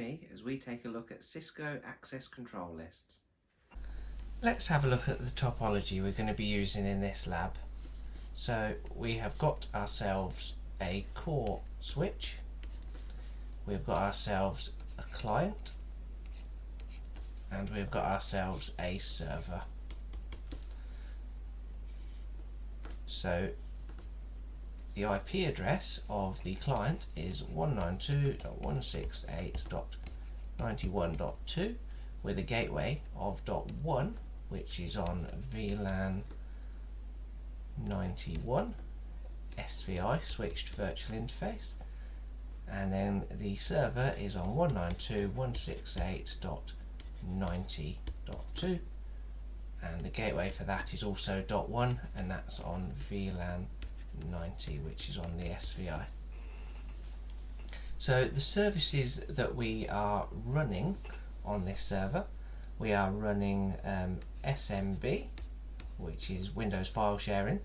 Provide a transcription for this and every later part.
me as we take a look at Cisco access control lists. Let's have a look at the topology we're going to be using in this lab. So we have got ourselves a core switch, we've got ourselves a client, and we've got ourselves a server. So the IP address of the client is 192.168.91.2 with a gateway of .1, which is on VLAN 91 SVI switched virtual interface, and then the server is on 192.168.90.2, and the gateway for that is also .1, and that's on VLAN 90, which is on the SVI. So the services that we are running on this server, we are running SMB, which is Windows file sharing,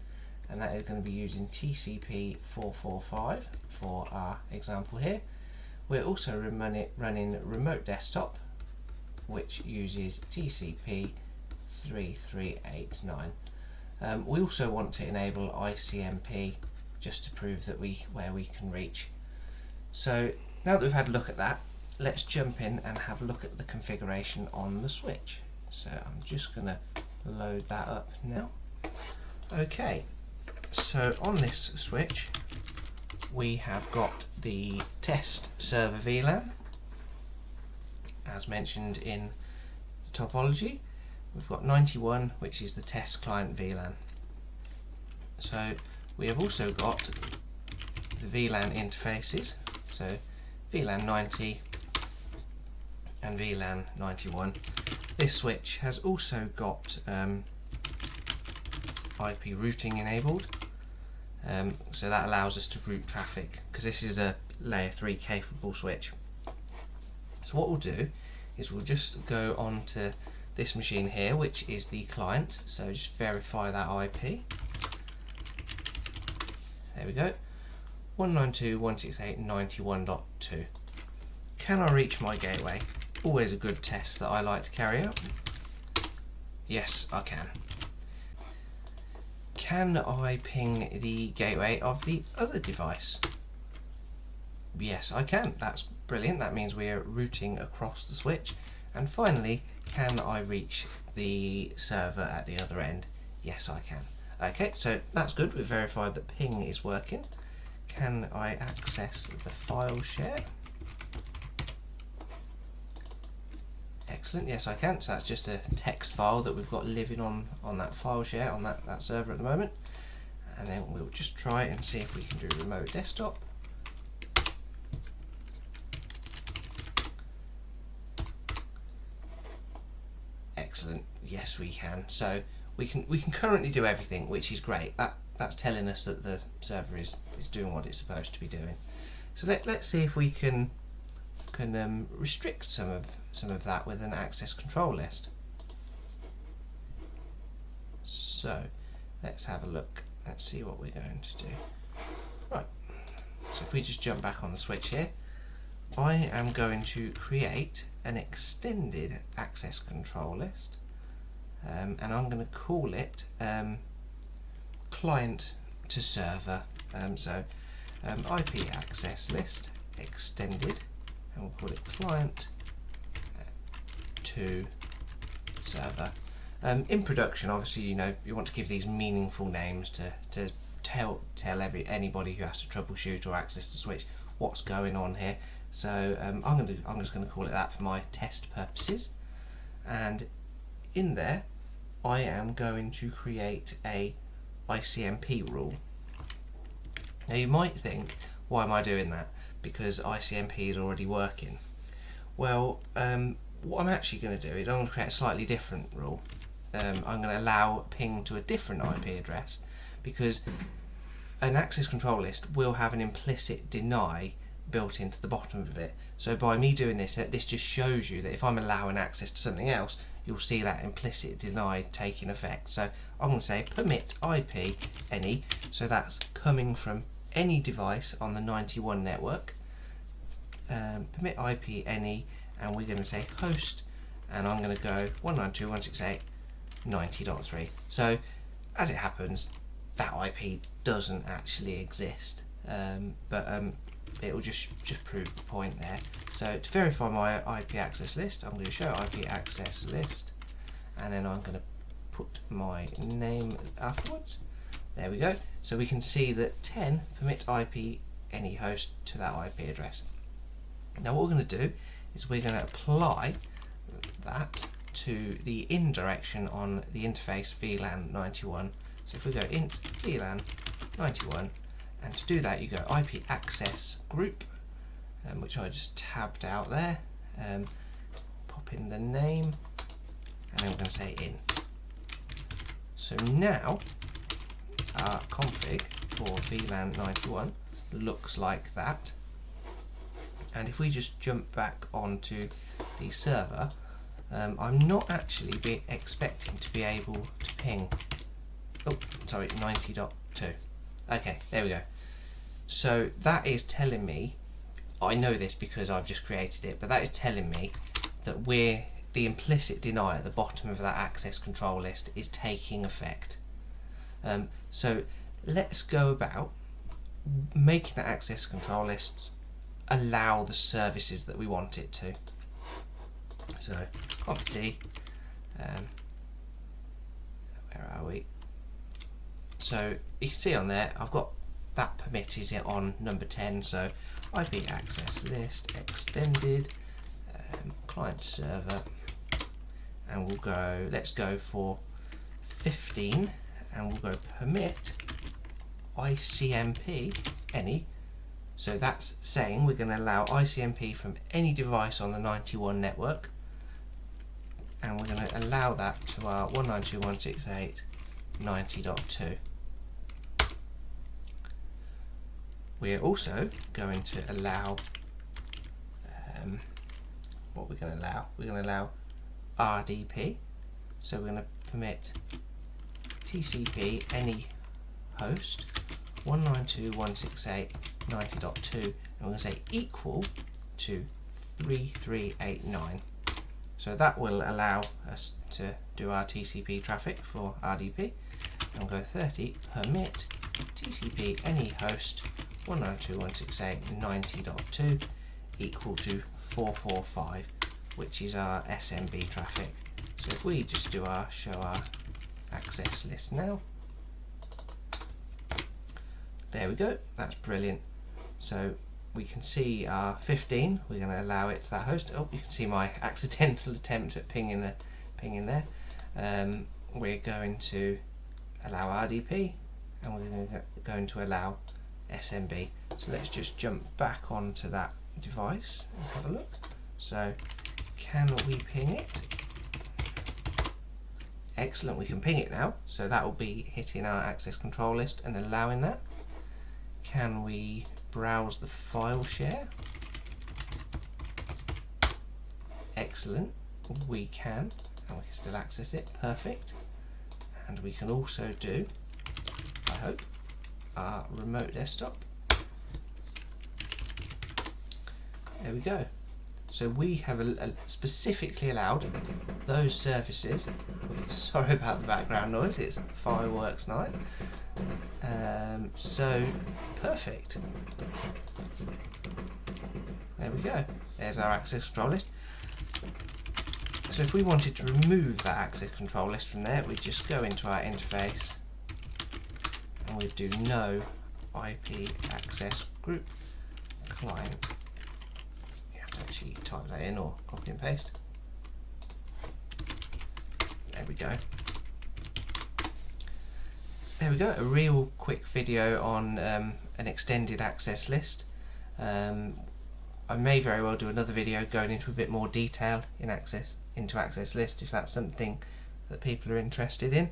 and that is going to be using TCP 445 for our example here. We're also running remote desktop, which uses TCP 3389. We also want to enable ICMP just to prove that where we can reach. So now that we've had a look at that, let's jump in and have a look at the configuration on the switch. So I'm just going to load that up now. Okay, so on this switch we have got the test server VLAN as mentioned in the topology. We've got 91, which is the test client VLAN. So we have also got the VLAN interfaces, so VLAN 90 and VLAN 91. This switch has also got IP routing enabled, so that allows us to route traffic because this is a layer 3 capable switch. So what we'll do is we'll just go on to this machine here, which is the client, so just verify that IP. There we go, 192.168.91.2. Can I reach my gateway? Always a good test that I like to carry out. Yes, I can. Can I ping the gateway of the other device? Yes, I can. That's brilliant. That means we're routing across the switch. And finally, can I reach the server at the other end? Yes, I can. Okay, so that's good. We've verified that ping is working. Can I access the file share? Excellent, yes I can. So that's just a text file that we've got living on that file share on that server at the moment. And then we'll just try and see if we can do remote desktop. Excellent, yes we can. So we can currently do everything, which is great. That's telling us that the server is doing what it's supposed to be doing. So let's see if we can restrict some of that with an access control list. So let's have a look. Let's see what we're going to do. Right, so if we just jump back on the switch here, I am going to create an extended access control list, and I'm going to call it client to server. IP access list extended, and we'll call it client to server. In production, obviously, you want to give these meaningful names to tell anybody who has to troubleshoot or access the switch what's going on here. So I'm just going to call it that for my test purposes. And in there, I am going to create a ICMP rule. Now you might think, why am I doing that? Because ICMP is already working. Well, what I'm actually going to do is I'm going to create a slightly different rule. I'm going to allow ping to a different IP address, because an access control list will have an implicit deny built into the bottom of it. So by me doing this just shows you that if I'm allowing access to something else, you'll see that implicit deny taking effect. So I'm going to say permit IP any, so that's coming from any device on the 91 network, permit IP any, and we're going to say host, and I'm going to go 192.168.90.3. So as it happens, that IP doesn't actually exist, but it will just prove the point there. So to verify my IP access list, I'm going to show IP access list, and then I'm going to put my name afterwards. There we go. So we can see that 10 permit IP any host to that IP address. Now what we're going to do is we're going to apply that to the in direction on the interface VLAN 91. So if we go int VLAN 91, and to do that you go IP access group, which I just tabbed out there, pop in the name, and then we're going to say in. So now our config for VLAN 91 looks like that, and if we just jump back onto the server, I'm not actually expecting to be able to ping 90.2. Okay, there we go. So that is telling me, I know this because I've just created it, but that is telling me that the implicit deny at the bottom of that access control list is taking effect. So let's go about making that access control list allow the services that we want it to. So conft where are we? So you can see on there I've got that permit is on number 10, so IP access list extended client server, and we'll go, let's go for 15, and we'll go permit ICMP any. So that's saying we're going to allow ICMP from any device on the 91 network, and we're going to allow that to our 192.168.90.2. We're also going to allow what we're going to allow. We're going to allow RDP. So we're going to permit TCP any host 192.168.90.2, and we're going to say equal to 3389. So that will allow us to do our TCP traffic for RDP. And we'll go 30 permit TCP any host 192.168.90.2 equal to 445, which is our SMB traffic. So if we just do our show our access list now, there we go, that's brilliant. So we can see our 15, we're going to allow it to that host. Oh, you can see my accidental attempt at pinging there. We're going to allow RDP, and we're going to allow SMB. So let's just jump back onto that device and have a look. So can we ping it? Excellent, we can ping it now. So that will be hitting our access control list and allowing that. Can we browse the file share? Excellent, we can, and we can still access it, perfect. And we can also do, I hope, our remote desktop. There we go. So we have specifically allowed those services. Sorry about the background noise, it's fireworks night. So perfect. There we go. There's our access control list. So if we wanted to remove that access control list from there, we'd just go into our interface and we'd do no IP access group client. You have to actually type that in or copy and paste. There we go. There we go, a real quick video on an extended access list. I may very well do another video going into a bit more detail into access list if that's something that people are interested in.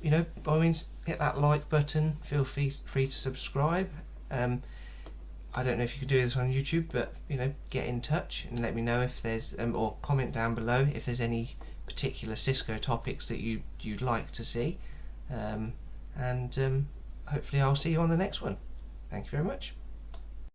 You know, by all means, hit that like button, feel free to subscribe. I don't know if you can do this on YouTube, but you know, get in touch and let me know if there's or comment down below if there's any particular Cisco topics that you'd like to see. And hopefully I'll see you on the next one. Thank you very much.